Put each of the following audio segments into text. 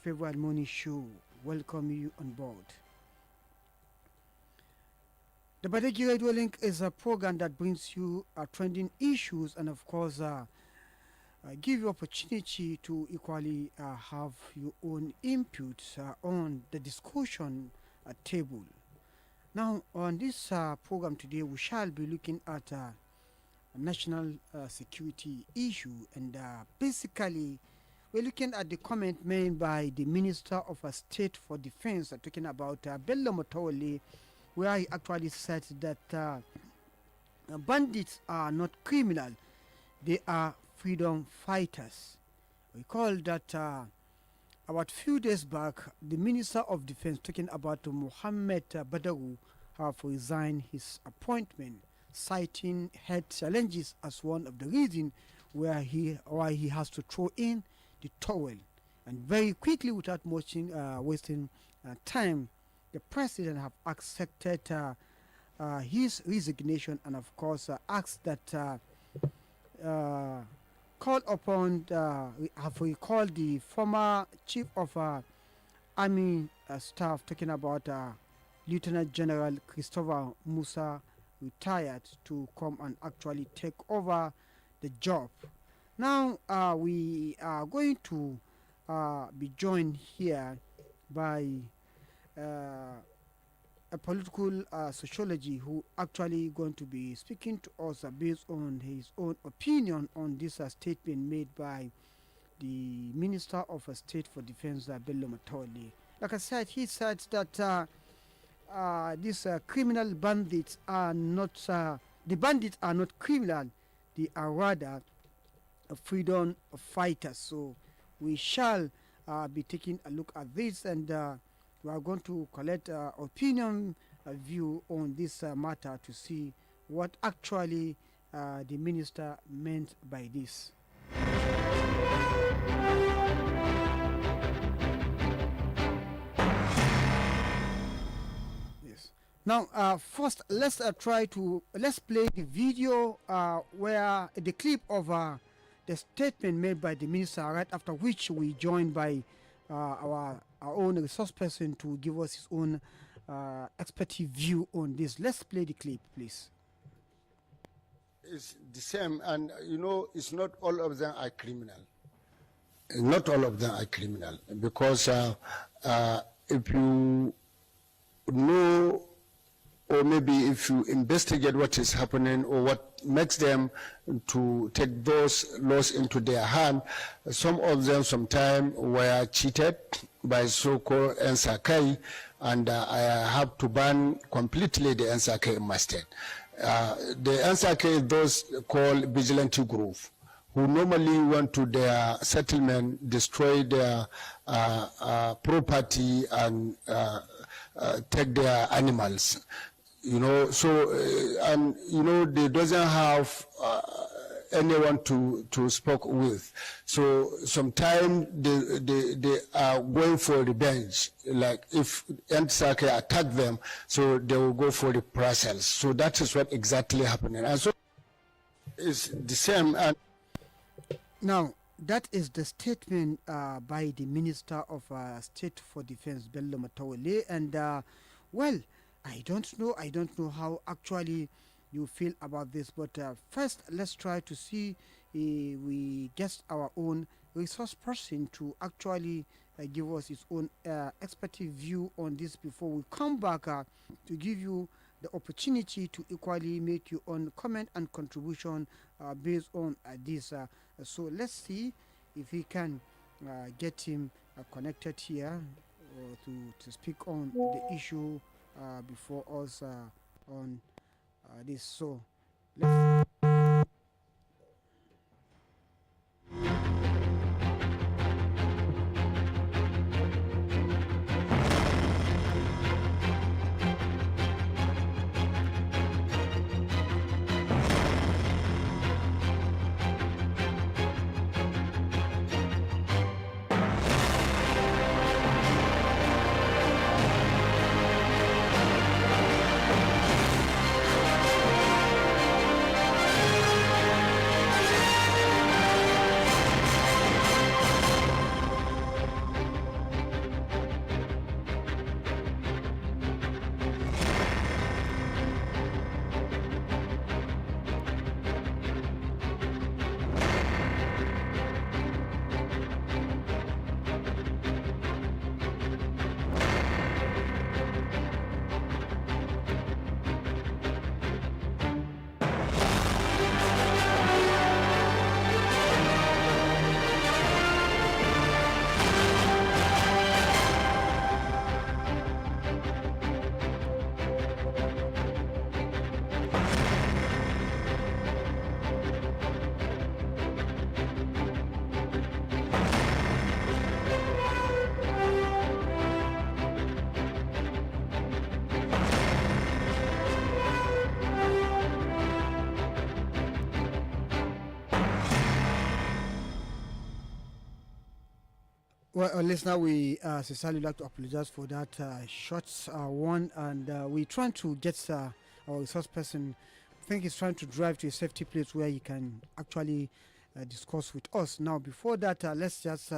favorite morning show. Welcome you on board. The Badeggi Radio Link is a program that brings you trending issues and, of course, give you opportunity to equally have your own input on the discussion table. Now, on this program today, we shall be looking at a national security issue, and basically, we're looking at the comment made by the Minister of State for Defense, talking about Bello Matawalle, where he actually said that bandits are not criminal, they are freedom fighters. Recall that about few days back, the Minister of Defense, talking about Mohammed Badeggi, have resigned his appointment, citing health challenges as one of the reasons why he has to throw in the towel. And very quickly, without much wasting time, the president have accepted his resignation, and of course asked that called upon have recalled the former chief of army staff, talking about Lieutenant General Christopher Musa, retired, to come and actually take over the job. Now we are going to be joined here by a political sociology who actually going to be speaking to us based on his own opinion on this statement made by the Minister of State for Defense, Bello Matawalle. Like I said, he said that these criminal bandits are not, the bandits are not criminal, they are rather freedom fighters. So we shall be taking a look at this, and we are going to collect opinion view on this matter to see what actually the minister meant by this. Yes. Now, first, let's play the video where the clip of the statement made by the minister, right after which we joined by our own resource person to give us his own expertise view on this. Let's play the clip, please. It's the same, and it's not all of them are criminal. Not all of them are criminal, because if you know, or maybe if you investigate what is happening or what makes them to take those laws into their hand, some of them sometimes were cheated by so-called NSAK, and I have to ban completely the NSAK in my state. The NSAK is those called vigilante group, who normally went to their settlement, destroy their property, and take their animals. So they doesn't have anyone to speak with. So sometimes they are going for revenge. Like if NSAK attack them, so they will go for the parcels. So that is what exactly happening. And so it's the same. And now, that is the statement by the Minister of State for Defense, Bello Matawalle, and well, I don't know how actually you feel about this, but first let's try to see we get our own resource person to actually give us his own expertise view on this before we come back to give you the opportunity to equally make your own comment and contribution based on this. So let's see if we can get him connected here to speak on the issue before us on this. So let's Well, listener, we sincerely like to apologize for that short one, and we're trying to get our resource person. I think he's trying to drive to a safety place where he can actually discuss with us. Now, before that, let's just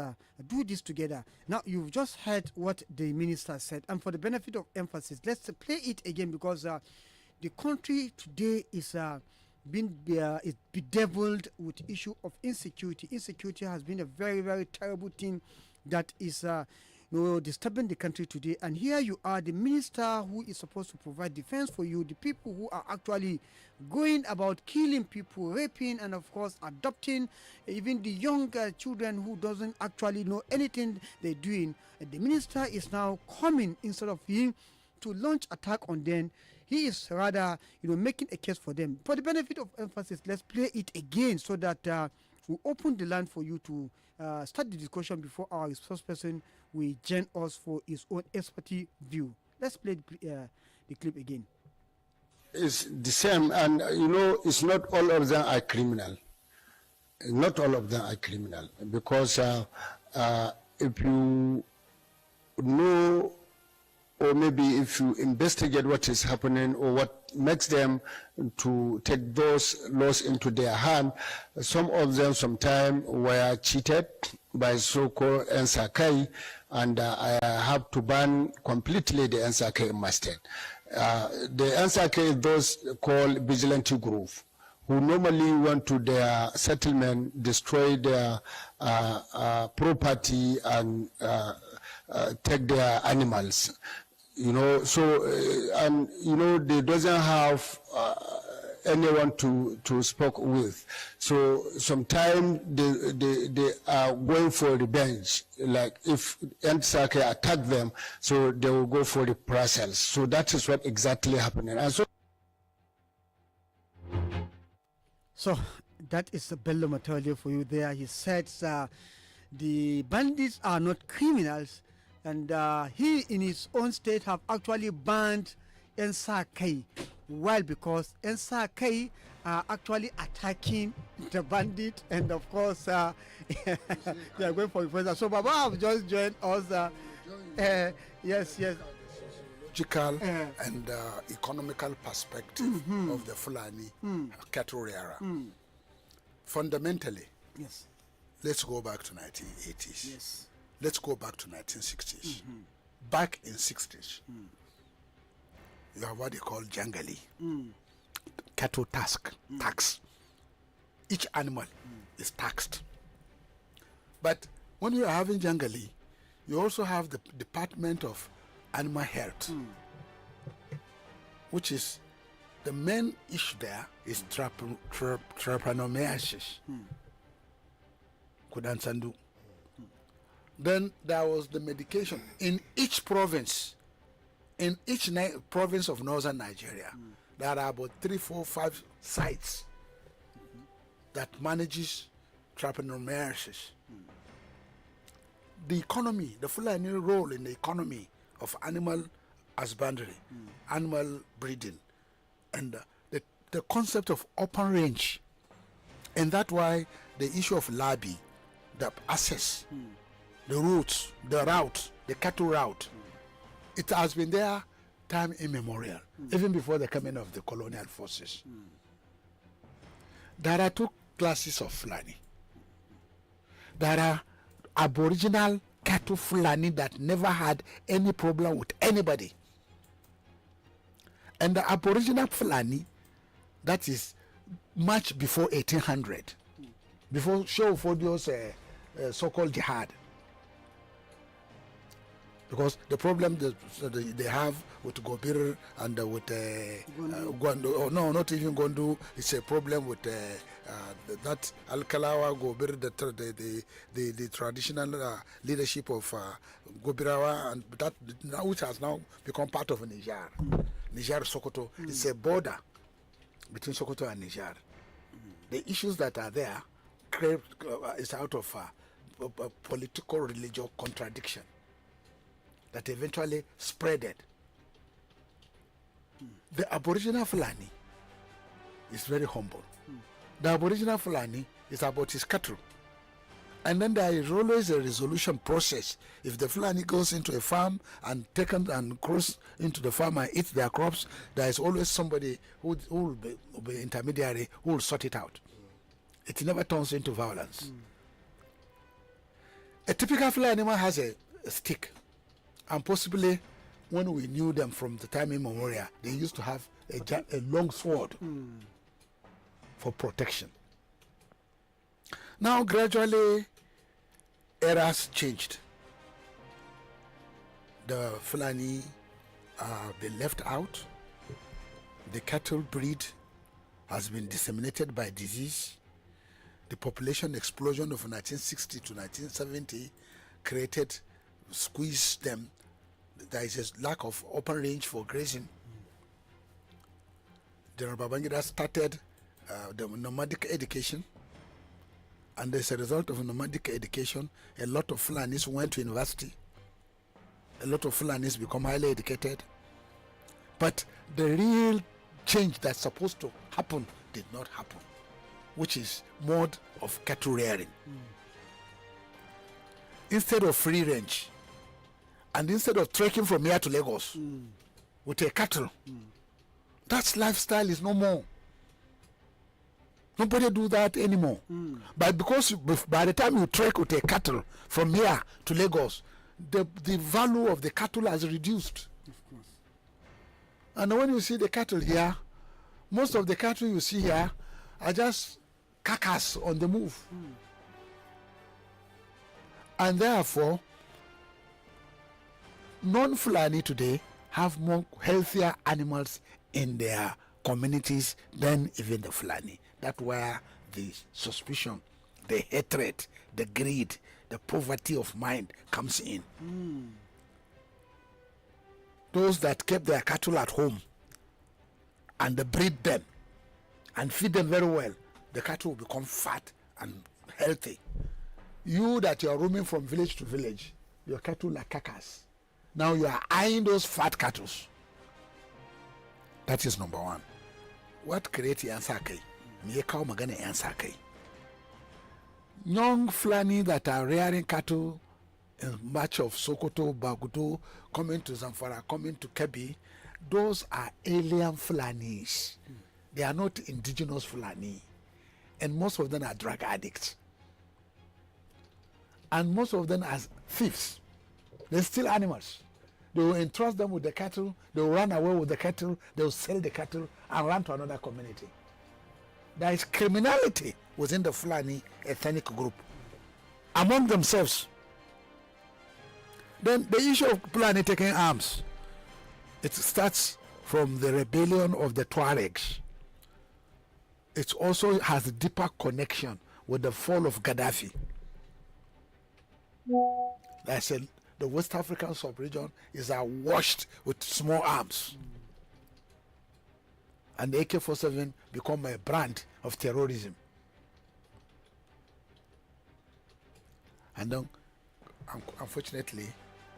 do this together. Now, you've just heard what the minister said, and for the benefit of emphasis, let's play it again because the country today is been is bedeviled with issue of insecurity. Insecurity has been a very, very terrible thing that is disturbing the country today. And here you are, the minister who is supposed to provide defense for you, the people who are actually going about killing people, raping, and of course adopting even the young children who doesn't actually know anything they're doing. The minister is now coming instead of him to launch attack on them. He is rather, making a case for them. For the benefit of emphasis, let's play it again so that we open the line for you to start the discussion before our resource person will join us for his own expertise view. Let's play the clip again. It's the same, and it's not all of them are criminal. Not all of them are criminal, because if you know, or maybe if you investigate what is happening or what makes them to take those laws into their hand, some of them sometimes were cheated by so-called NSAK, and I have to ban completely the NSAK in my state. The NSAK is those called vigilante group, who normally went to their settlement, destroy their property, and take their animals. They doesn't have anyone to speak with. So sometimes they are going for revenge. Like if NSAK attack them, so they will go for the parcels. So that is what exactly happening. And so that is Bello Matawalle for you there. He said the bandits are not criminals, and he in his own state have actually banned NSAK. Why? Because NSAK are actually attacking the bandit, and of course they are going for the So Baba have just joined us. Yes. Logical and economical perspective of the Fulani cattle rearer. Fundamentally, yes. Let's go back to 1980s. Yes. Let's go back to 1960s. Back in 60s, you have what they call jangali, cattle tax. Each animal is taxed. But when you are having jangali, you also have the Department of Animal Health, which is the main issue there is trypanosomiasis. Kudansandu. Then there was the medication in each province. In each province of northern Nigeria, there are about 3, 4, 5 sites that manages trypanosomiasis. The economy, the Fulani role in the economy of animal husbandry, animal breeding, and the concept of open range. And that's why the issue of labi, the access, the routes, the route, the cattle route, it has been there time immemorial, even before the coming of the colonial forces. There are 2 classes of Fulani. There are aboriginal cattle Fulani that never had any problem with anybody. And the aboriginal Fulani, that is much before 1800, before Show Fodio's so-called jihad. Because the problem they have with Gobir and with Gwandu, no, not even Gwandu, it's a problem with that Al-Kalawa, Gobir, the traditional leadership of Gobirawa, and that now which has now become part of Niger. Niger Sokoto, it's a border between Sokoto and Niger. The issues that are there is out of a political religious contradiction that eventually spreaded. The Aboriginal Fulani is very humble. The Aboriginal Fulani is about his cattle. And then there is always a resolution process. If the Fulani goes into a farm and taken and cross into the farm and eat their crops, there is always somebody who will be intermediary who will sort it out. It never turns into violence. A typical Fulani animal has a stick, and possibly when we knew them from the time immemorial, they used to have a long sword for protection. Now gradually eras changed. The Fulani been left out. The cattle breed has been disseminated by disease. The population explosion of 1960 to 1970 squeezed them. There is a lack of open range for grazing. General Babangida started the nomadic education, and as a result of nomadic education, a lot of Fulanis went to university. A lot of Fulanis become highly educated. But the real change that's supposed to happen did not happen, which is mode of cattle rearing. Instead of free range, and instead of trekking from here to Lagos with a cattle, that lifestyle is no more. Nobody do that anymore. But because by the time you trek with a cattle from here to Lagos, the value of the cattle has reduced. Of course. And when you see the cattle here, most of the cattle you see here are just carcass on the move. And therefore, non-Fulani today have more healthier animals in their communities than even the Fulani. That's where the suspicion, the hatred, the greed, the poverty of mind comes in. Those that kept their cattle at home and they breed them and feed them very well, the cattle will become fat and healthy. You that you are roaming from village to village, your cattle are carcass. Now you are eyeing those fat cattle. That is number one. What creates Yansake? Miyekao magana Yansake. Young Fulani that are rearing cattle in much of Sokoto, Bagudo, coming to Zamfara, coming to Kebbi, those are alien Fulanis. They are not indigenous Fulani. And most of them are drug addicts. And most of them are thieves. They steal animals. They will entrust them with the cattle, they will run away with the cattle, they will sell the cattle and run to another community. There is criminality within the Fulani ethnic group among themselves. Then the issue of Fulani taking arms, it starts from the rebellion of the Tuaregs. It also has a deeper connection with the fall of Gaddafi. That's the West African sub-region is washed with small arms. And the AK-47 become a brand of terrorism. And then, unfortunately,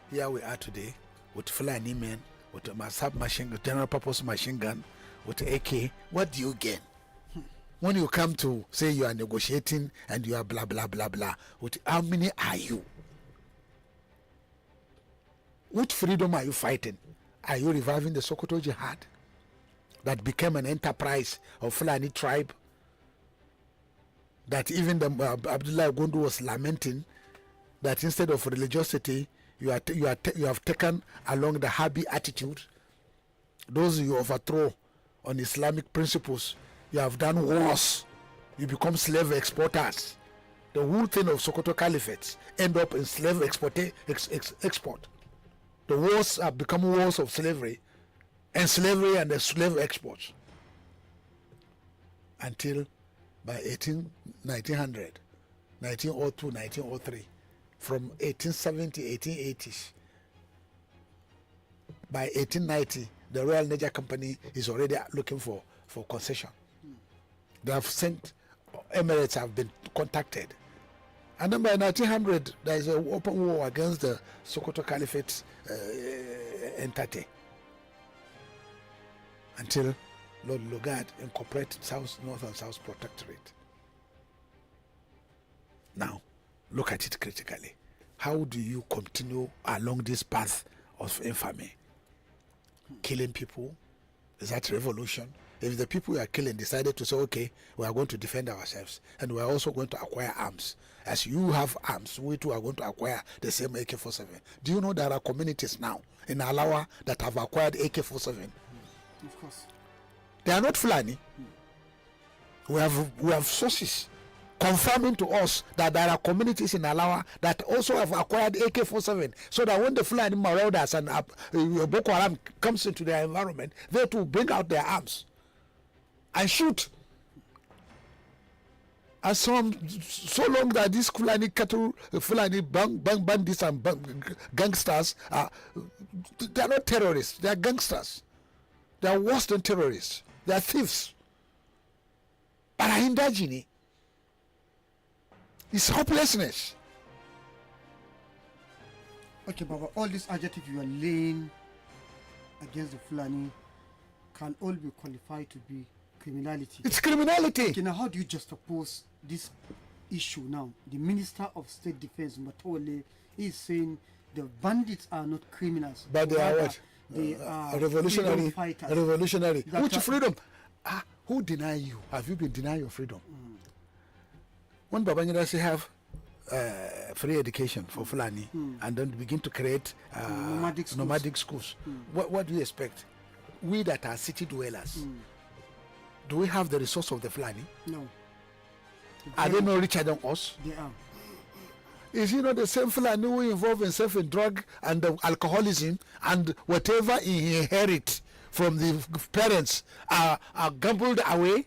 here we are today with Fulani men, with a submachine, general purpose machine gun, with AK. What do you gain? When you come to say you are negotiating and you are blah, blah, blah, blah, with how many are you? What freedom are you fighting? Are you reviving the Sokoto Jihad that became an enterprise of Fulani tribe that even the Abdullah Gundu was lamenting that instead of religiosity you have taken along the Habi attitude, those you overthrow on Islamic principles, you have done wars, you become slave exporters. The whole thing of Sokoto Caliphate end up in slave export. The wars have become wars of slavery and the slave exports until by 1900, 1902, 1903, from 1870, 1880s. By 1890, the Royal Niger Company is already looking for concession. They have sent, Emirates have been contacted. And then by 1900, there is an open war against the Sokoto Caliphate entity until Lord Lugard incorporated North and South Protectorate. Now, look at it critically. How do you continue along this path of infamy? Killing people? Is that revolution? If the people you are killing decided to say, okay, we are going to defend ourselves and we are also going to acquire arms. As you have arms, we too are going to acquire the same AK-47. Do you know there are communities now in Alawa that have acquired AK-47? Of course. They are not Fulani. We have sources confirming to us that there are communities in Alawa that also have acquired AK-47, so that when the Fulani marauders and Boko Haram comes into their environment, they too bring out their arms and shoot. And so long that these Fulani cattle, Fulani bandits and gangsters they are not terrorists. They are gangsters. They are worse than terrorists. They are thieves. But Indagini is hopelessness. Okay, Baba, all these adjectives you are laying against the Fulani can all be qualified to be criminality. It's criminality. Okay, now how do you juxtapose this issue now? The Minister of State Defense, Matawalle, is saying the bandits are not criminals. But they are what? They are revolutionary freedom fighters. Revolutionary. That Which freedom? Who deny you? Have you been denied your freedom? When Babangida say have free education for Fulani and then begin to create nomadic schools, what do you expect? We that are city dwellers, do we have the resource of the Fulani? No. Are they not richer than us? They are. Is he not the same Fulani who involved himself in drug and alcoholism and whatever he inherit from the parents are gambled away?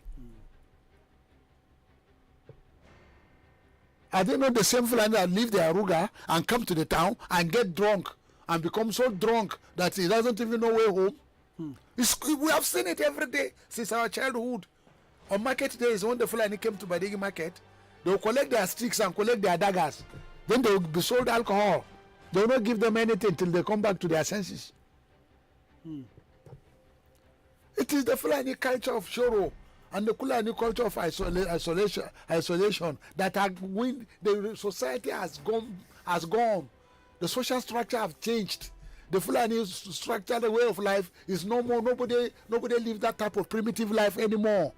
Are they not the same Fulani that leave their Aruga and come to the town and get drunk and become so drunk that he doesn't even know way home? We have seen it every day since our childhood. On market days, when the Fulani came to Badeggi market, they will collect their sticks and collect their daggers. Then they will be sold alcohol. They will not give them anything till they come back to their senses. It is the Fulani culture of Shoro and the Fulani culture of isolation that the society has gone. The social structure have changed. The Fulani structure, the way of life is no more. Nobody lives that type of primitive life anymore.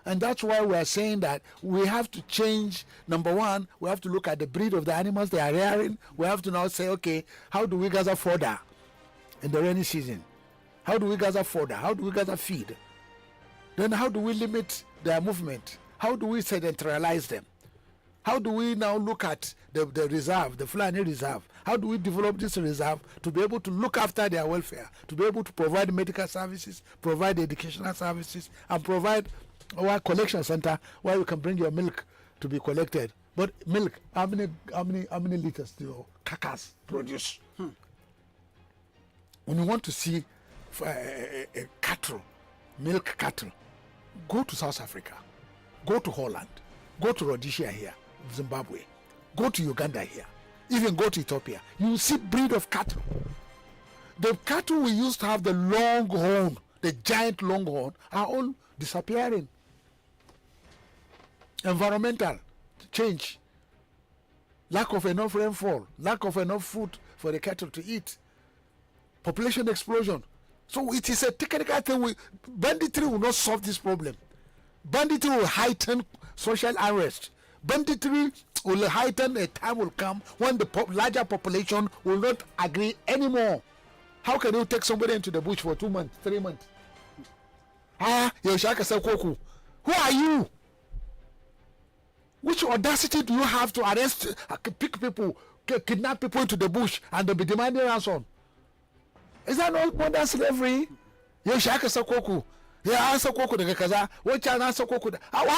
And that's why we are saying that we have to change. Number one, we have to look at the breed of the animals they are rearing. We have to now say, okay, how do we gather fodder in the rainy season? How do we gather fodder? How do we gather feed? Then how do we limit their movement? How do we sedentarize them? How do we now look at the reserve, the Fulani reserve? How do we develop this reserve to be able to look after their welfare, to be able to provide medical services, provide educational services, and provide our collection center where you can bring your milk to be collected? But milk, how many liters do your carcass produce? When you want to see cattle, milk cattle, go to South Africa, go to Holland, go to Rhodesia here, Zimbabwe, go to Uganda here, even go to Ethiopia. You will see breed of cattle. The cattle we used to have, the long horn, the giant long horn, are all disappearing. Environmental change, lack of enough rainfall, lack of enough food for the cattle to eat, population explosion. So it is a technical thing. Banditry will not solve this problem. Banditry will heighten social unrest. Banditry will heighten. A time will come when the larger population will not agree anymore. How can you take somebody into the bush for 2 months, 3 months? Who are you? Which audacity do you have to arrest, pick people, kidnap people into the bush and they'll be demanding ransom? Is that not modern slavery? How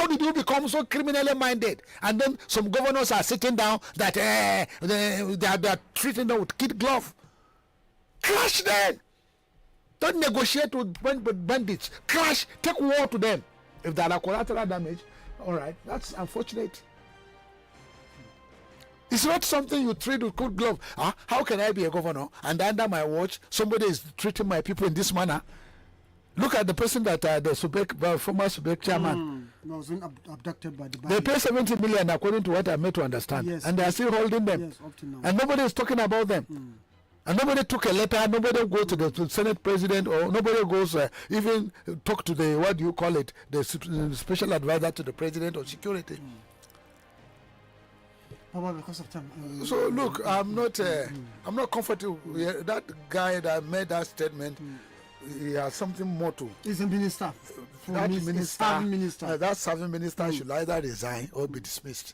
did you become so criminally minded? And then some governors are sitting down that they are treating them with kid glove. Crash them. Don't negotiate with bandits. Crash. Take war to them. If there are collateral damage, all right, that's unfortunate. It's not something you treat with good glove. How can I be a governor and under my watch somebody is treating my people in this manner? Look at the person that the Subek, former Subek chairman. Was abducted by the They bandits. pay 70 million according to what I made to understand. Yes, and they are still holding them. Yes, up to now. And nobody is talking about them. And nobody took a letter, nobody go to the Senate president, or nobody goes even talk to the, what do you call it, the special advisor to the president on security. Well, because of time. So look, I'm not comfortable. That guy that made that statement, he has something more to. He's a minister. That Serving minister. that serving minister should either resign or be dismissed.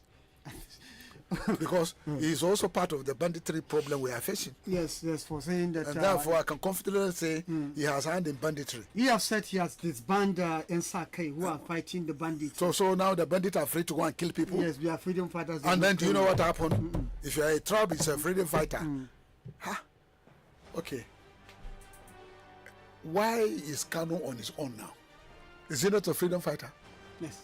Because he's also part of the banditry problem we are facing. Yes, for saying that. And therefore, I can confidently say he has hand in banditry. He have said he has disbanded NSAK who are fighting the bandits. So now the bandits are free to go and kill people. Yes, we are freedom fighters. And then do you know what happened? If you are a tribe, it's a freedom fighter. Huh? Okay. Why is Kano on his own now? Is he not a freedom fighter? Yes,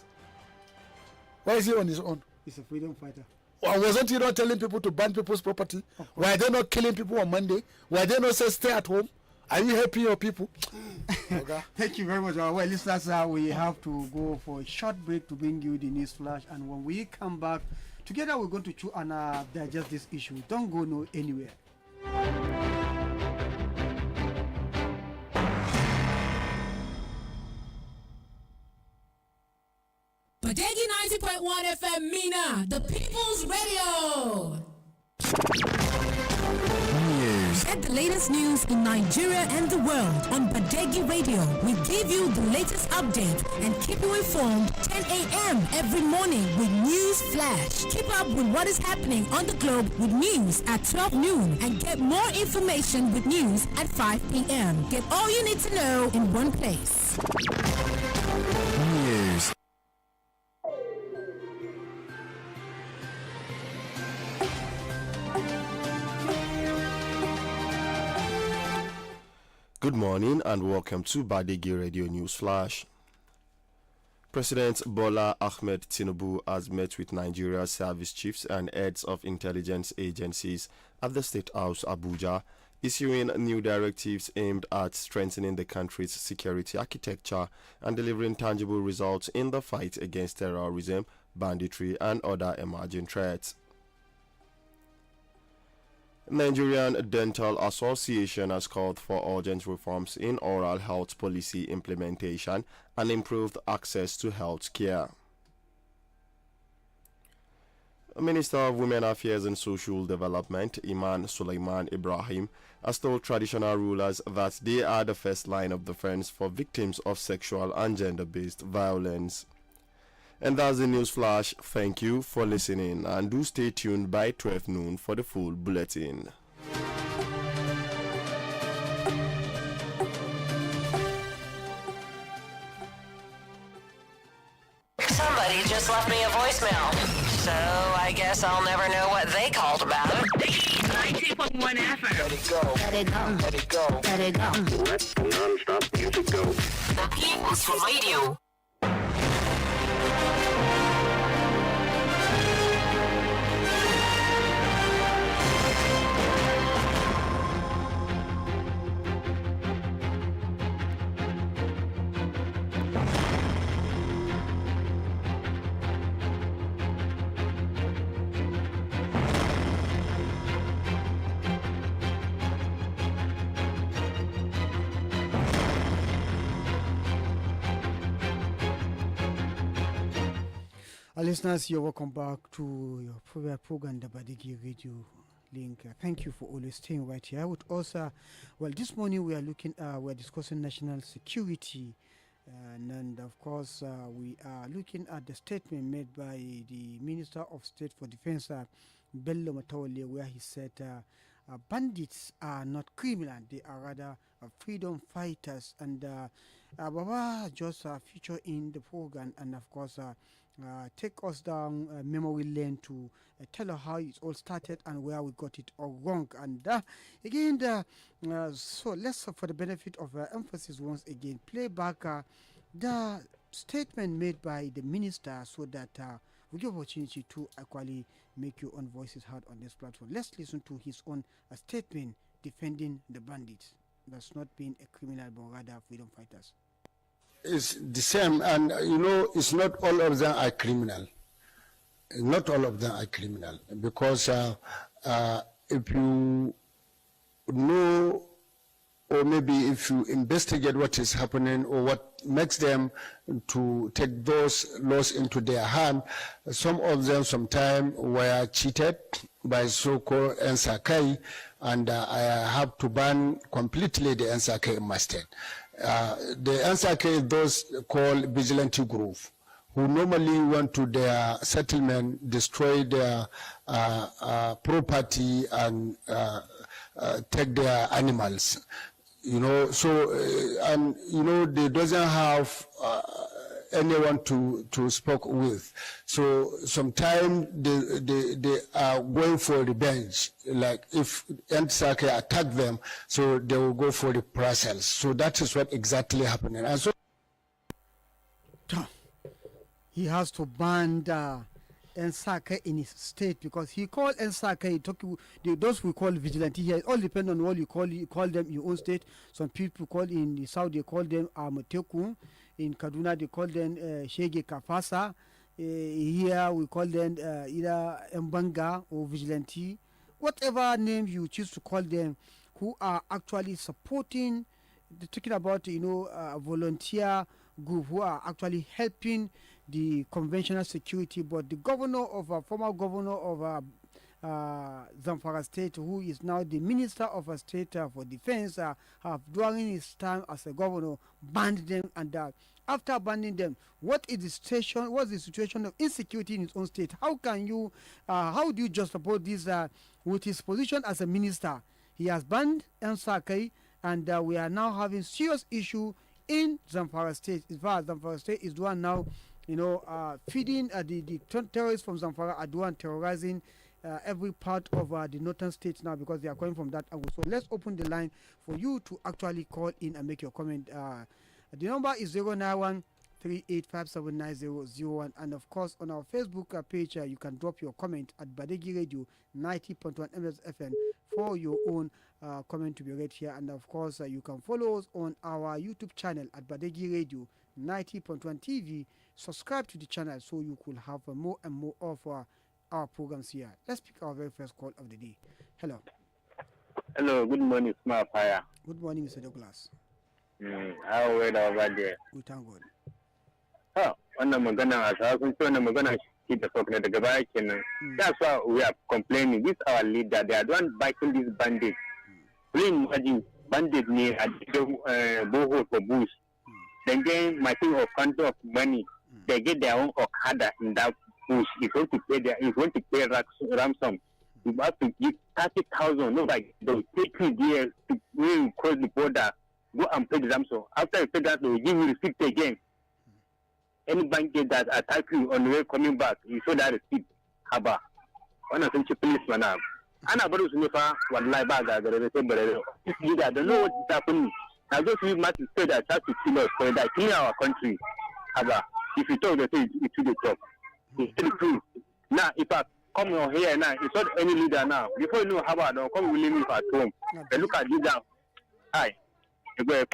Why is he on his own? he's a freedom fighter. Or wasn't he not telling people to burn people's property? Why they not killing people on Monday? Why they not say stay at home? Are you helping your people? Okay. Thank you very much. Well, listeners, we have to go for a short break to bring you the news flash. And when we come back, together we're going to chew and digest this issue. Don't go anywhere. Badeggi 90.1 FM Mina, the People's Radio. News. Get the latest news in Nigeria and the world on Badeggi Radio. We give you the latest updates and keep you informed 10 a.m. every morning with News Flash. Keep up with what is happening on the globe with news at 12 noon and get more information with news at 5 p.m. Get all you need to know in one place. News. Good morning and welcome to Badeggi Radio News Flash. President Bola Ahmed Tinubu has met with Nigeria's service chiefs and heads of intelligence agencies at the State House, Abuja, issuing new directives aimed at strengthening the country's security architecture and delivering tangible results in the fight against terrorism, banditry, and other emerging threats. Nigerian Dental Association has called for urgent reforms in oral health policy implementation and improved access to health care. Minister of Women Affairs and Social Development, Iman Suleiman Ibrahim, has told traditional rulers that they are the first line of defense for victims of sexual and gender-based violence. And that's the news flash. Thank you for listening, and do stay tuned by 12 noon for the full bulletin. Somebody just left me a voicemail, so I guess I'll never know what they called about. 90.1 FM. Let it go. Let it go. Let it go. Let it go. Let the non-stop music go. The People's Radio. Listeners, you're welcome back to your favorite program, the Badeggi Radio Link. Thank you for always staying right here. With us, this morning we are discussing national security, and of course we are looking at the statement made by the Minister of State for Defense, Bello Matawalle, where he said bandits are not criminal; they are rather freedom fighters. And Baba just feature in the program, and of course. Take us down memory lane to tell us how it all started and where we got it all wrong. And so let's, for the benefit of emphasis once again, play back the statement made by the minister so that we give opportunity to actually make your own voices heard on this platform. Let's listen to his own statement defending the bandits. That's not being a criminal, but rather freedom fighters. is the same, and it's not all of them are criminal. Not all of them are criminal, because if you know, or maybe if you investigate what is happening or what makes them to take those laws into their hand, some of them sometimes were cheated by so-called NSAKI, and I have to ban completely the NSAKI in my state. The NSAKI, those called vigilante group, who normally went to their settlement, destroy their property and take their animals. So they doesn't have anyone to speak with. So sometimes they are going for revenge. Like if NSAKI attack them, so they will go for the process. So that is what exactly happening. And so he has to ban NSAKI in his state, because he called NSAKI, those we call vigilante here. It all depends on what you call them in your own state. Some people call in the south, they call them Amoteku. In Kaduna, they call them Shege Kafasa. Here we call them either Mbanga or vigilante. Whatever name you choose to call them, who are actually supporting, talking about a volunteer group who are actually helping the conventional security. But the former governor of Zamfara State, who is now the Minister of State for Defense, have during his time as a governor banned them, and after banning them, what's the situation of insecurity in his own state? How do you just support this with his position as a minister? He has banned NSAKI, and we are now having serious issue in Zamfara State. In fact, Zamfara State is the one now, feeding the terrorists from Zamfara are the one terrorizing every part of the northern states now, because they are coming from that angle. So let's open the line for you to actually call in and make your comment. The number is 091-38579001, and of course on our Facebook page you can drop your comment at Badeggi Radio 90.1 FM for your own comment to be read here. And of course you can follow us on our YouTube channel at Badeggi Radio 90.1 TV. Subscribe to the channel so you could have more and more of our programs here. Let's pick our very first call of the day. Hello. Hello, good morning, Smart Fire. Good morning, Mr. Douglas. How are you over there? We thank God. Wannan magana a sakon ce wannan magana shi da sauƙi daga baya kenan. That's why we are complaining. This our leader, they are the one backing these bandits. Please imagine, bandits ne a cikin boho for bush. They gain machine of quantum of money. They get their own Okada in that bush. It's going to pay ransom. You have to give 30,000. No, like they'll take 2 years to cross the border. Go and pay the ransom. After you pay that, they will give you receipt again. Any bank that attack you on the way coming back, you show that receipt. Haba. One of them police man. Ana baro su ne fa wallahi ba ga gare sai bare. This leader don't know what is happening. Now just we must say that has to kill us for that clean our country. Haba. If you talk, they say it to the top. It's still true. Now if I come on here now, it's not any leader now. Before you know Haba, don't come with me at home. They look at leader. Hi. Amen.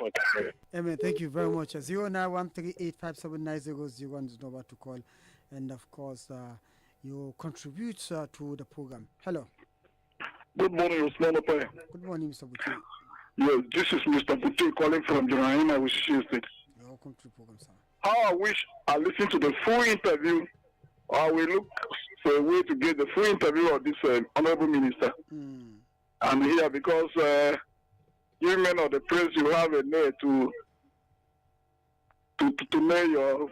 Thank you very much. 09138579001 is the number to call, and of course, you contribute to the program. Hello. Good morning, Usman Opaya. Good morning, Mr. Buti. Yes, this is Mr. Buti calling from Jaraima, Wishishi State. Welcome to the program, sir. How I wish I listened to the full interview. I will look for a way to get the full interview of this honorable minister. I'm here because you men of the press, you have a need to know your,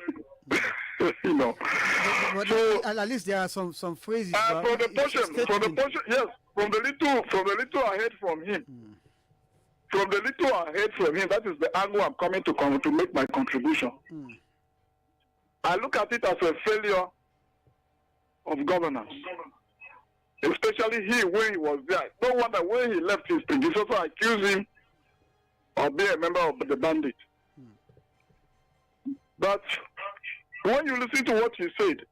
But so, at least there are some phrases. from the portion, yes, from the little I heard from him. From the little I heard from him, that is the angle I'm coming to make my contribution. I look at it as a failure of governance. Especially he, when he was there. No wonder when he left his predecessor, accused him of being a member of the Bandits. But when you listen to what he said,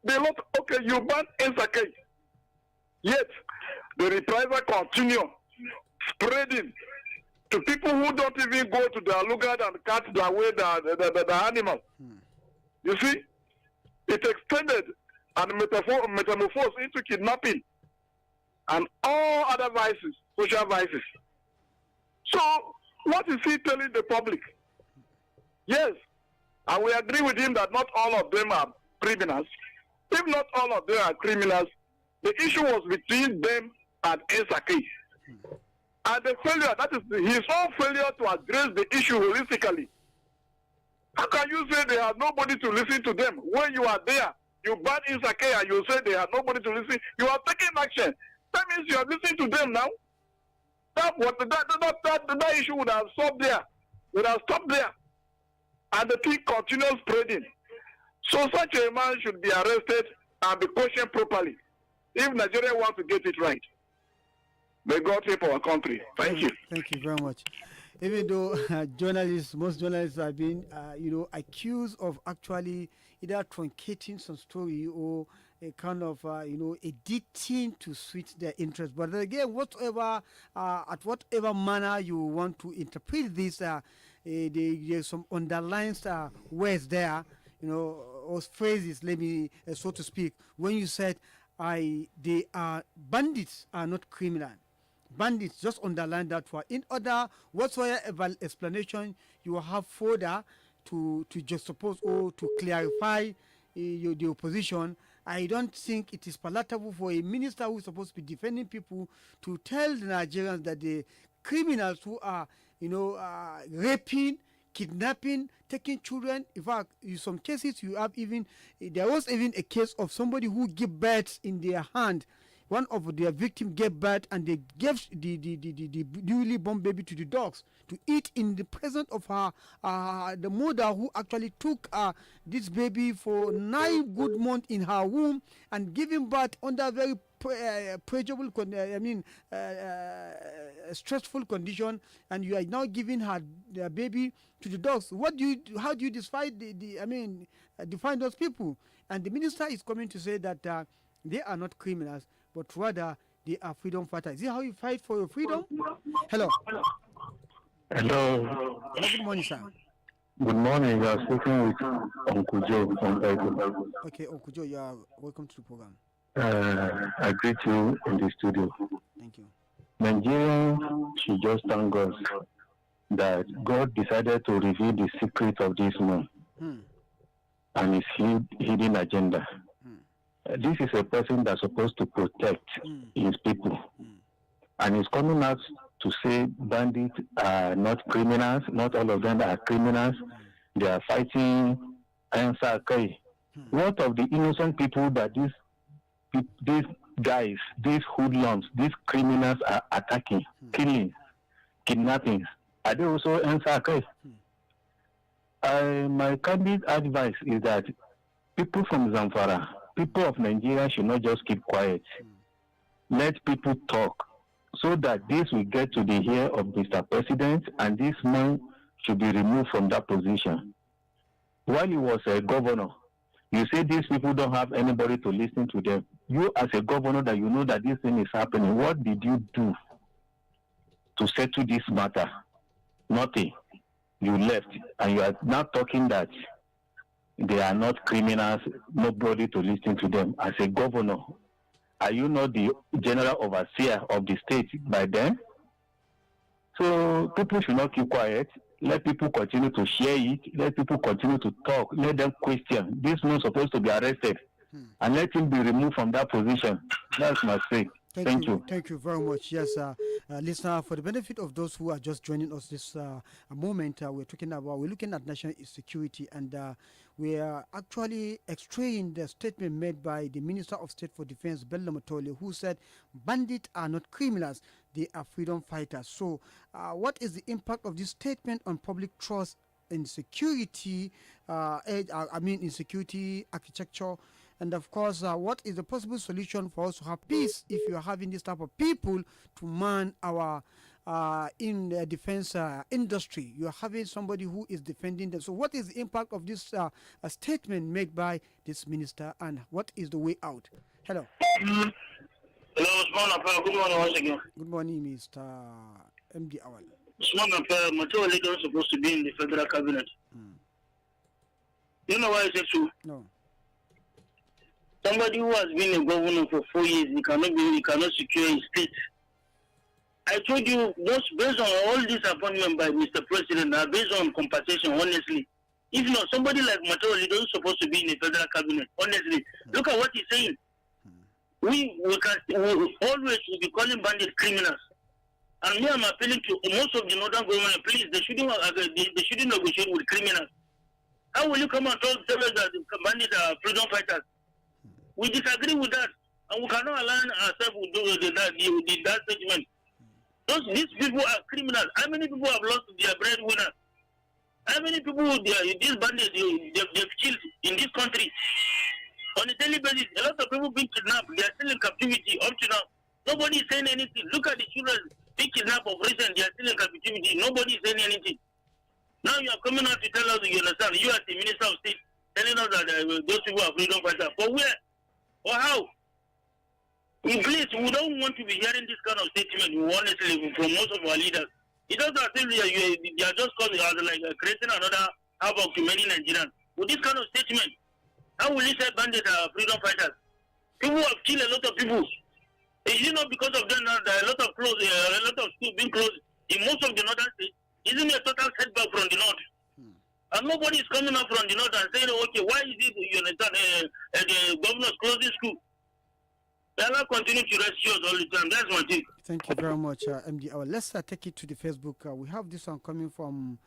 they not okay, you ban NSAKI. Yet the reprisal continue spreading to people who don't even go to their lugard and cut away the animal. You see, it extended and metamorphosed into kidnapping and all other vices, social vices. So, what is he telling the public? Yes, and we agree with him that not all of them are criminals. If not all of them are criminals, the issue was between them and insecurity. And the failure, that is his own failure to address the issue holistically. How can you say they have nobody to listen to them? When you are there, you ban insecurity and you say they have nobody to listen. You are taking action. That means you are listening to them now. That issue would have stopped there. Would have stopped there. And the thing continues spreading. So such a man should be arrested and be questioned properly if Nigeria wants to get it right. May God help our country. Thank you. Thank you very much. Even though most journalists have been, accused of actually either truncating some story or a kind of, editing to suit their interest. But again, at whatever manner you want to interpret this, there's some underlying words there, or phrases, let me, so to speak, when you said, bandits are not criminal. Bandits, just underline that for in other whatsoever explanation you have further to just suppose or to clarify the opposition. I don't think it is palatable for a minister who is supposed to be defending people to tell the Nigerians that the criminals who are raping, kidnapping, taking children. In fact, in some cases there was even a case of somebody who gave birth in their hand. One of their victims gave birth and they gave the newly born baby to the dogs to eat in the presence of the mother, who actually took this baby for 9 good months in her womb and giving birth under very pleasurable, stressful condition, and you are now giving her the baby to the dogs. How do you define those people? And the minister is coming to say that they are not criminals, but rather they are freedom fighters. Is it how you fight for your freedom? Hello. Hello. Good morning, sir. Good morning. You are speaking with Uncle Joe from Bello. Okay, Uncle Joe, you are welcome to the program. I greet you in the studio. Thank you. Nigerians should just thank God that God decided to reveal the secret of this man and his hidden agenda. This is a person that's supposed to protect his people. And he's coming out to say bandits are not criminals. Not all of them are criminals. They are fighting insecurity. What of the innocent people that these guys, these hoodlums, these criminals are attacking, killing, kidnapping? Are they also insecurity? My candid advice is that people from Zamfara, people of Nigeria should not just keep quiet. Let people talk so that this will get to the ear of Mr. President and this man should be removed from that position. While he was a governor, you say these people don't have anybody to listen to them. You as a governor that you know that this thing is happening, what did you do to settle this matter? Nothing. You left and you are now talking that they are not criminals, nobody to listen to them. As a governor, are you not the general overseer of the state by then? So people should not keep quiet. Let people continue to share it. Let people continue to talk. Let them question. This man is supposed to be arrested. And let him be removed from that position. That's my say. Thank you. Thank you very much. Yes, listener, for the benefit of those who are just joining us this moment, we're looking at national security, and we are actually extracting the statement made by the Minister of State for Defense, Bello, who said bandits are not criminals, they are freedom fighters. So what is the impact of this statement on public trust in security, in security architecture? And of course, what is the possible solution for us to have peace if you are having this type of people to man our in the defense industry? You are having somebody who is defending them. So what is the impact of this statement made by this minister, and what is the way out? Hello. Hello, good morning once again. Good morning, Mr. MD Awal. Small Matawalle don't supposed to be in the federal cabinet. You know why I said so? No. Somebody who has been a governor for 4 years, he cannot secure his state. I told you, just based on all this appointment by Mr. President, are based on compensation, honestly. If not, somebody like Matawalle isn't supposed to be in the federal cabinet, honestly. Look at what he's saying. We always will be calling bandits criminals. And me, I'm appealing to most of the northern government, please, they shouldn't negotiate with criminals. How will you come and tell us that the bandits are freedom fighters? We disagree with that. And we cannot align ourselves with that statement. These people are criminals. How many people have lost their breadwinners? How many people, these bandits, they've killed in this country? On a daily basis, a lot of people being kidnapped. They are still in captivity up to now. Nobody is saying anything. Look at the children being kidnapped of recent. They are still in captivity. Nobody is saying anything. Now you are coming out to tell us, you understand, you as the Minister of State, telling us that those people are freedom fighters. For where? Or how? Please, we don't want to be hearing this kind of statement, honestly, from most of our leaders. It doesn't seem they are just calling us like creating another havoc to many Nigerians. With this kind of statement, how will you say bandits are freedom fighters? People have killed a lot of people. Is it not because of them that there are a lot of schools being closed in most of the northern states? Isn't it a total setback from the north? And nobody is coming up from the north and saying, okay, why is it, you understand, the governor's closing school? Allah continue to rescue us all the time. That's my thing. Thank you very much, MD. Let's take it to the Facebook. We have this one coming from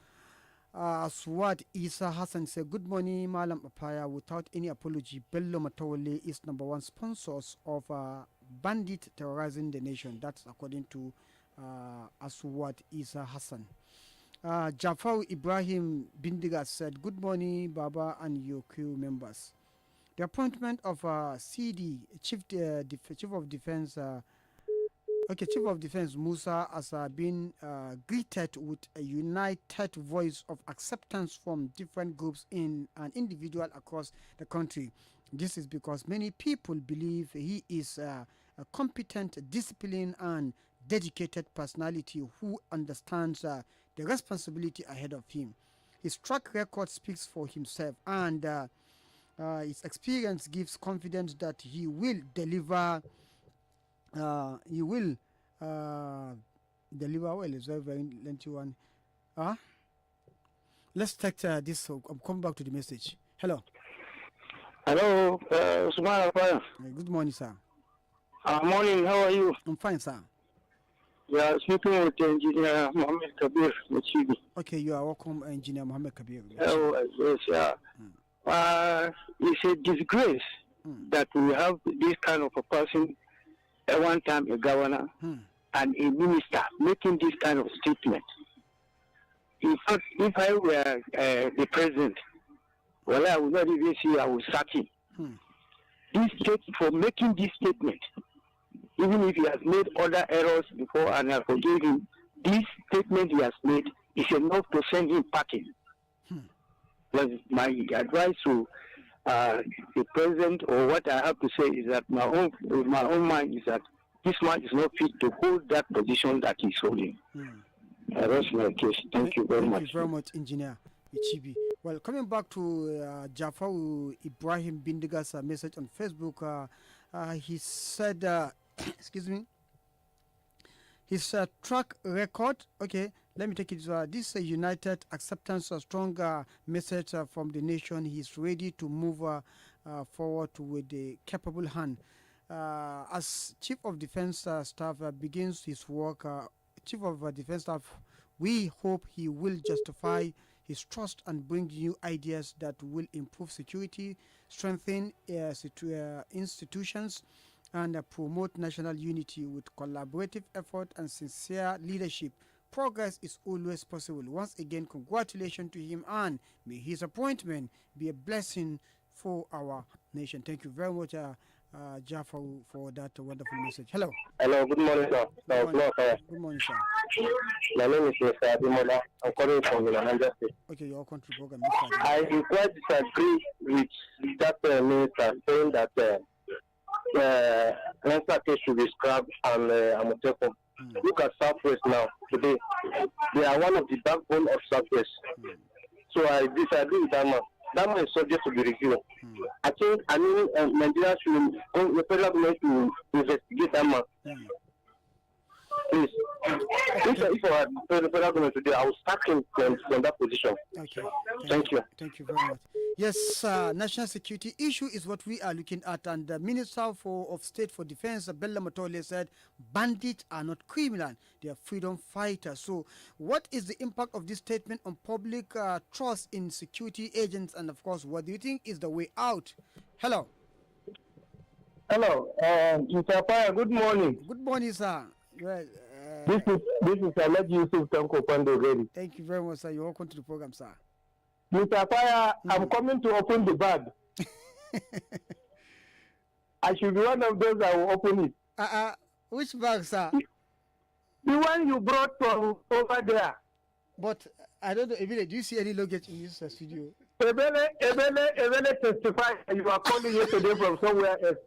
Aswad Isa Hassan. Say, good morning, Malam Apaya. Without any apology, Bello Matawalle is #1 sponsors of bandit terrorizing the nation. That's according to Aswad Isa Hassan. Jafar Ibrahim Bindiga said, good morning, Baba and your crew members. The appointment of CD, Chief of Defense Musa has been greeted with a united voice of acceptance from different groups and individual across the country. This is because many people believe he is a competent, disciplined, and dedicated personality who understands the responsibility ahead of him. His track record speaks for himself, and his experience gives confidence that he will deliver. Deliver well. It's a very lengthy one. Let's take this. I'll come back to the message. Hello. Hello, Usman. Good morning, sir. Morning. How are you? I'm fine, sir. Yeah, speaking with Engineer Mohammed Kabir Machibi. Okay, you are welcome, Engineer Mohammed Kabir. Oh, yes, yeah. It's a disgrace that we have this kind of a person, at one time a governor and a minister, making this kind of statement. In fact, if I were the president, well, I would not even see I would sack him. For making this statement, even if he has made other errors before and I forgive him, this statement he has made is enough to send him packing. But my advice to the president, or what I have to say, is that my own mind is that this man is not fit to hold that position that he's holding. That's my case. Thank you very much. Thank you very much, Engineer Ichibi. Well, coming back to Jafar Ibrahim Bindiga's message on Facebook, he said, excuse me, his track record, okay, let me take it. This united acceptance, a stronger message from the nation. He's ready to move forward with a capable hand. As Chief of Defense Staff begins his work, Chief of Defense Staff, we hope he will justify his trust and bring new ideas that will improve security, strengthen institutions, and promote national unity with collaborative effort and sincere leadership. Progress is always possible. Once again, congratulations to him, and may his appointment be a blessing for our nation. Thank you very much, Jafar, for that wonderful message. Hello. Hello, good morning, sir. Good morning, sir. My name is Mr. Abimola. I'm calling from Nigeria State. Okay, your country program. I quite disagree with that minister saying that Lancer case should be scrapped and Amoteco Look at Southwest now today. They are one of the backbone of Southwest. So I disagree with that man. That man is subject to be reviewed. I think Nigeria should the federal government to investigate that man. Please. If I were the federal government today, I would start him from that position. Okay. Thank you. Thank you very much. Yes, national security issue is what we are looking at, and the Minister of State for Defense, Bello, said bandits are not criminal; they are freedom fighters. So, what is the impact of this statement on public trust in security agents, and of course, what do you think is the way out? Hello. Hello, Mr. Fire. Good morning. Good morning, sir. Well, This is Alhaji Yusuf Tanko Pando Ready. Thank you very much, sir. You're welcome to the program, sir. Mr. Fire, I'm coming to open the bag. I should be one of those that will open it. Which bag, sir? The one you brought from over there. But I don't know, Ebele, do you see any luggage in this studio? Ebele testify you are calling yesterday from somewhere else.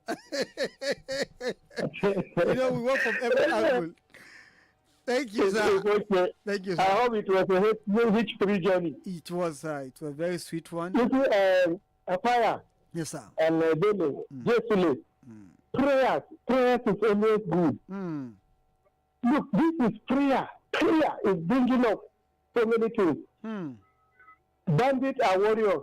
You know, we work from every angle. Thank you, sir. Thank you, sir. I hope it was a hitch-free journey. It was a very sweet one. You see, a fire. Yes, sir. And Bello, yesterday, prayers is always good. Look, this is prayer. Prayer is bringing up so many things. Bandits are warriors.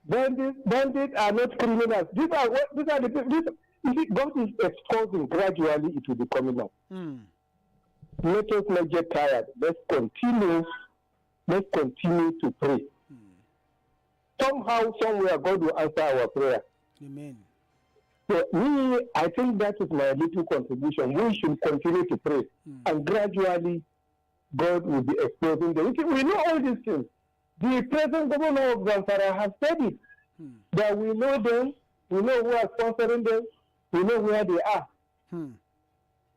Bandits are not criminals. These are the people. You see, God is exposing gradually. It will be coming up. Let us not get tired. Let's continue to pray. Somehow, somewhere, God will answer our prayer. Amen. So I think that is my little contribution. We should continue to pray, and gradually, God will be exposing them. We know all these things. The present governor of Zamfara has said it. That we know them, we know who are sponsoring them, we know where they are.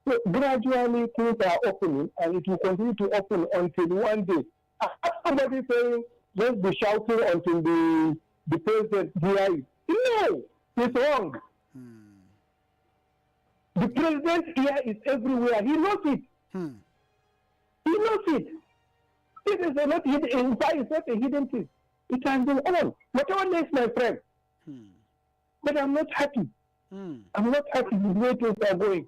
So gradually things are opening, and it will continue to open until one day. Somebody saying, let's be shouting until the president hears it. No, it's wrong. The president here is everywhere. He knows it. He knows it. It is not hidden. In fact, it's not a hidden thing. It has been on. Matawalle is my friend. But I'm not happy. I'm not happy with the way things are going.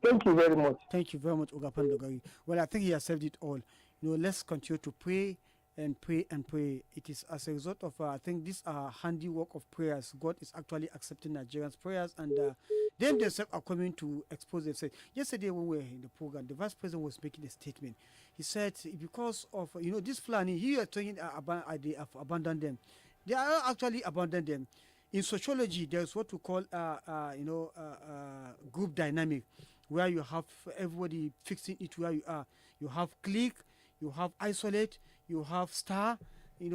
Thank you very much. Thank you very much, Ogapan Dogari. Well, I think he has said it all. You know, let's continue to pray and pray and pray. It is as a result of, I think, this handiwork of prayers. God is actually accepting Nigerians' prayers, and they themselves are coming to expose themselves. Yesterday, when we were in the program, the vice president was making a statement. He said, because of, this Fulani, he is saying they have abandoned them. They are actually abandoned them. In sociology, there's what we call, group dynamic, where you have everybody fixing it where you are. You have clique, you have isolate, you have star, and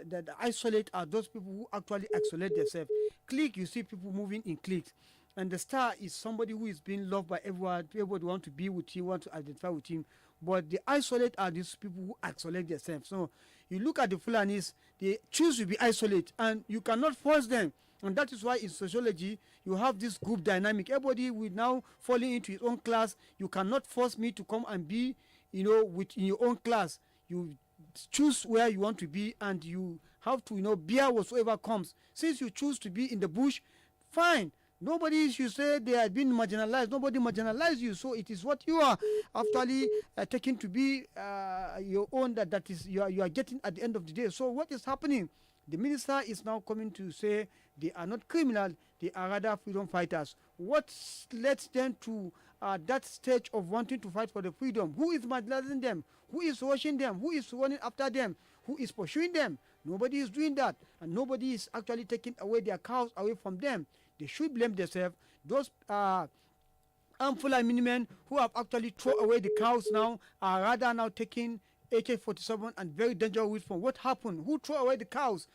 the isolate are those people who actually isolate themselves. Clique, you see people moving in cliques. And the star is somebody who is being loved by everyone. Everybody want to be with him, want to identify with him. But the isolate are these people who isolate themselves. So you look at the Fulanis, they choose to be isolate, and you cannot force them. And that is why in sociology, you have this group dynamic. Everybody will now falling into his own class. You cannot force me to come and be, in your own class. You choose where you want to be, and you have to, bear whatsoever comes. Since you choose to be in the bush, fine. Nobody should say they have been marginalized. Nobody marginalized you. So it is what you are actually taking to be your own, that is you are getting at the end of the day. So what is happening? The minister is now coming to say they are not criminal, they are rather freedom fighters. What led them to that stage of wanting to fight for the freedom? Who is marginalizing them? Who is watching them? Who is running after them? Who is pursuing them? Nobody is doing that. And nobody is actually taking away their cows away from them. They should blame themselves. Those Fulani men who have actually thrown away the cows now are rather now taking AK-47 and very dangerous weapons. What happened? Who threw away the cows?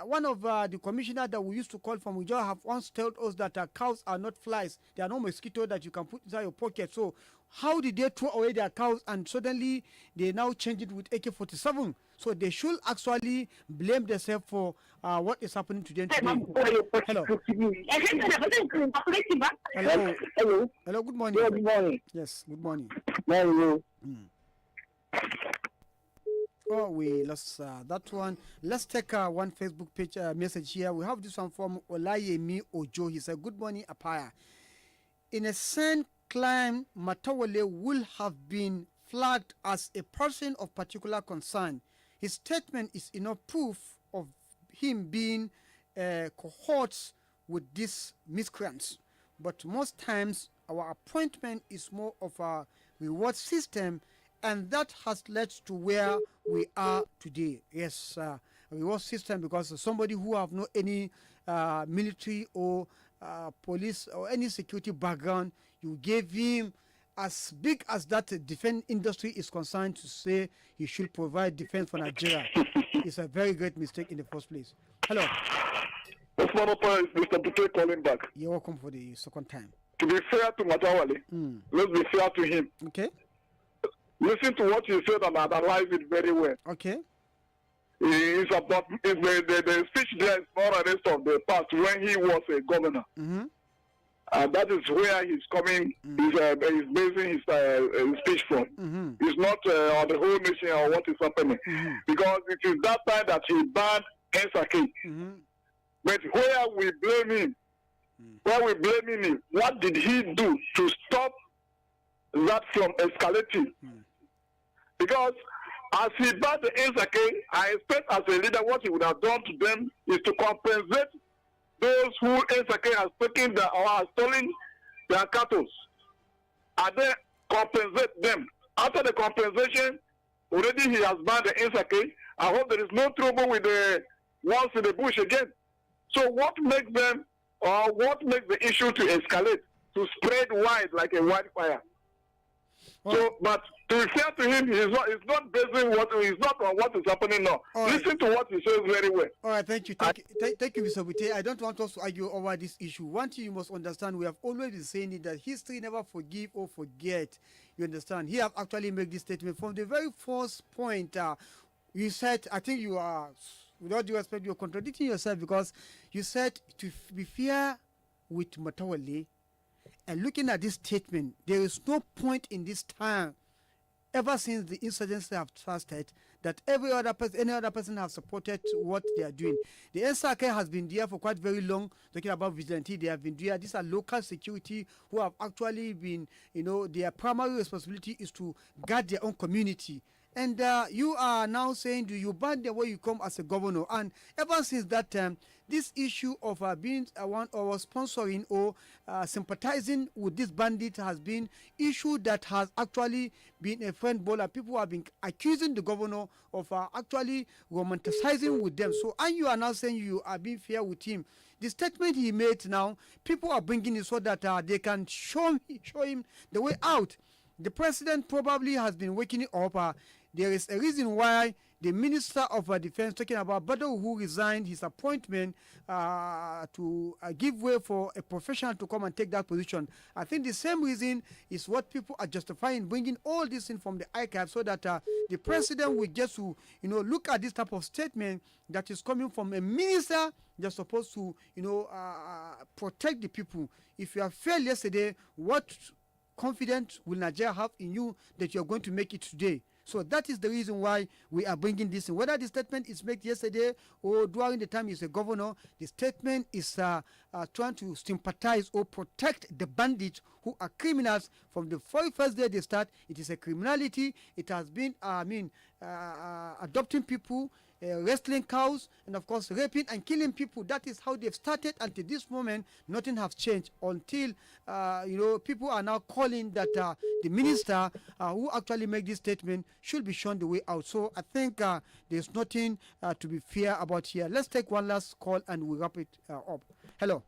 one of the commissioner that we used to call from, we just have once told us that cows are not flies. They are not mosquitoes that you can put inside your pocket. So how did they throw away their cows and suddenly they now change it with AK-47? So they should actually blame themselves for what is happening to them today. Hello. Hello. Hello. Hello. Good morning. Good morning. Yes. Good morning. Morning. Oh, we lost that one. Let's take one Facebook page message here. We have this one from Olayemi Ojo. He said, "Good morning, Apaya. In a sand climb, Matawalle will have been flagged as a person of particular concern. His statement is enough proof of him being cohorts with these miscreants. But most times, our appointment is more of a reward system, and that has led to where we are today." Yes, a reward system, because somebody who have no any military or police or any security background, you gave him as big as that defense industry is concerned to say he should provide defense for Nigeria. It's a very great mistake in the first place. Hello. Mr. Bute calling back. You're welcome for the second time. To be fair to Matawalle, let's be fair to him. Okay. Listen to what you said and analyze it very well. Okay. It's about the speech there is more or less of the past when he was a governor. And that is where he's coming, he's basing his speech from. It's not on the whole nation or what is happening. Because it is that time that he banned insecurity. But where we blame him, what did he do to stop that from escalating? Because as he banned the insecurity, I expect as a leader what he would have done to them is to compensate those who insecurity has taken or has stolen their cattle, and then compensate them. After the compensation, already he has banned the insecurity. I hope there is no trouble with the ones in the bush again. So what makes them, or what makes the issue to escalate, to spread wide like a wildfire? So, but to be fair to him, he's not basing he's not on what is happening now. Listen to what he says very well. All right, thank you, Mr. Bute. I don't want us to argue over this issue. One thing you must understand, we have always been saying it, that history never forgive or forget. You understand? He have actually made this statement from the very first point. You said, I think you are, with all due respect, you're contradicting yourself, because you said to be fair with Matawalle. And looking at this statement, there is no point in this time, ever since the insurgency have started, that any other person have supported what they are doing. The NSAK has been there for quite very long, talking about vigilante. They have been there. These are local security who have actually been, their primary responsibility is to guard their own community. And you are now saying, do you ban the way you come as a governor? And ever since that time, this issue of being one or sponsoring or sympathizing with this bandit has been issue that has actually been a friend bowler. People have been accusing the governor of actually romanticizing with them. So, and you are now saying you are being fair with him. The statement he made now, people are bringing it so that they can show him the way out. The president probably has been waking it up. There is a reason why the Minister of Defense, talking about Bello, who resigned his appointment to give way for a professional to come and take that position. I think the same reason is what people are justifying, bringing all this in from the archive, so that the president will just to, look at this type of statement that is coming from a minister that's supposed to, protect the people. If you have failed yesterday, what confidence will Nigeria have in you that you are going to make it today? So that is the reason why we are bringing this in. Whether the statement is made yesterday or during the time he's a governor, the statement is trying to sympathize or protect the bandits who are criminals from the very first day they start. It is a criminality. It has been, adopting people, wrestling cows, and of course raping and killing people. That is how they've started. Until this moment, nothing has changed until people are now calling that the minister who actually made this statement should be shown the way out. So I think there's nothing to be fear about here. Let's take one last call and we'll wrap it up. Hello.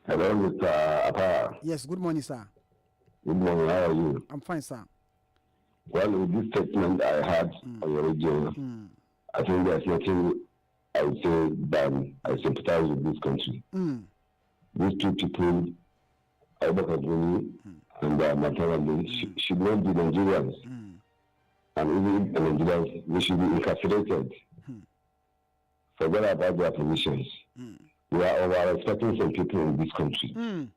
Hello, Mr. Apa. Yes, good morning, sir. Good morning, how are you? I'm fine, sir. Well, with this statement I had on your radio, I think there's nothing I would say than I sympathize with this country. These two people, Badeggi and Matawalle, should not be Nigerians. And even Nigerians, they should be incarcerated. Forget about their positions. We are expecting some people in this country.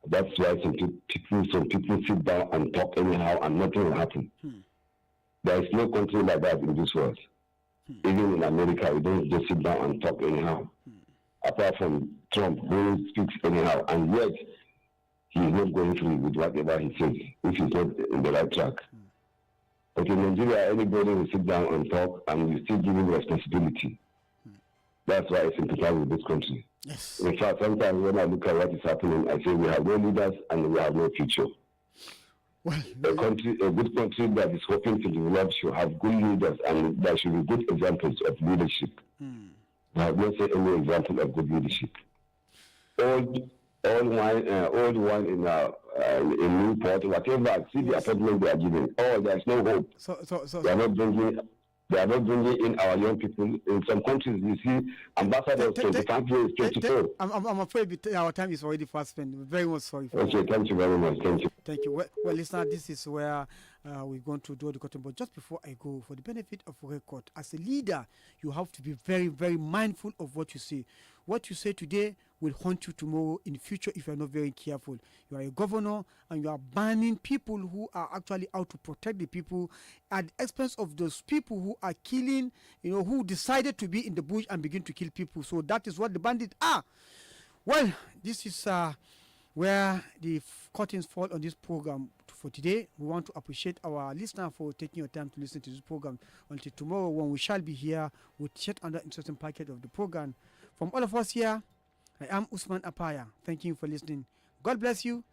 That's why some people sit down and talk anyhow and nothing will happen. There is no country like that in this world. Even in America, we don't just sit down and talk anyhow. Apart from Trump, who speaks anyhow, and yet he is not going through with whatever he says, if he's not in the right track. But in Nigeria, anybody will sit down and talk, and we still give him responsibility. That's why I sympathize with this country. Yes. In fact, sometimes when I look at what is happening, I say we have no leaders and we have no future. Well, A good country that is hoping to develop should have good leaders, and there should be good examples of leadership. I have not seen any example of good leadership. Old wine in Newport, whatever. See the appointment they are giving. Oh, there is no hope. They are not bringing in our young people. In some countries, you see ambassadors 25 years, 24. I'm afraid our time is already fast spent. Very much sorry for Okay, thank you very much. Thank you. Thank you. Well, listener, this is where we're going to draw the curtain. But just before I go, for the benefit of record, as a leader, you have to be very, very mindful of what you say. What you say today will haunt you tomorrow in the future if you're not very careful. You are a governor and you are banning people who are actually out to protect the people at the expense of those people who are killing, who decided to be in the bush and begin to kill people. So that is what the bandits are. Well, this is where the curtains fall on this program for today. We want to appreciate our listener for taking your time to listen to this program. Until tomorrow, when we shall be here with yet another interesting packet of the program. From all of us here, I am Usman Apaya. Thank you for listening. God bless you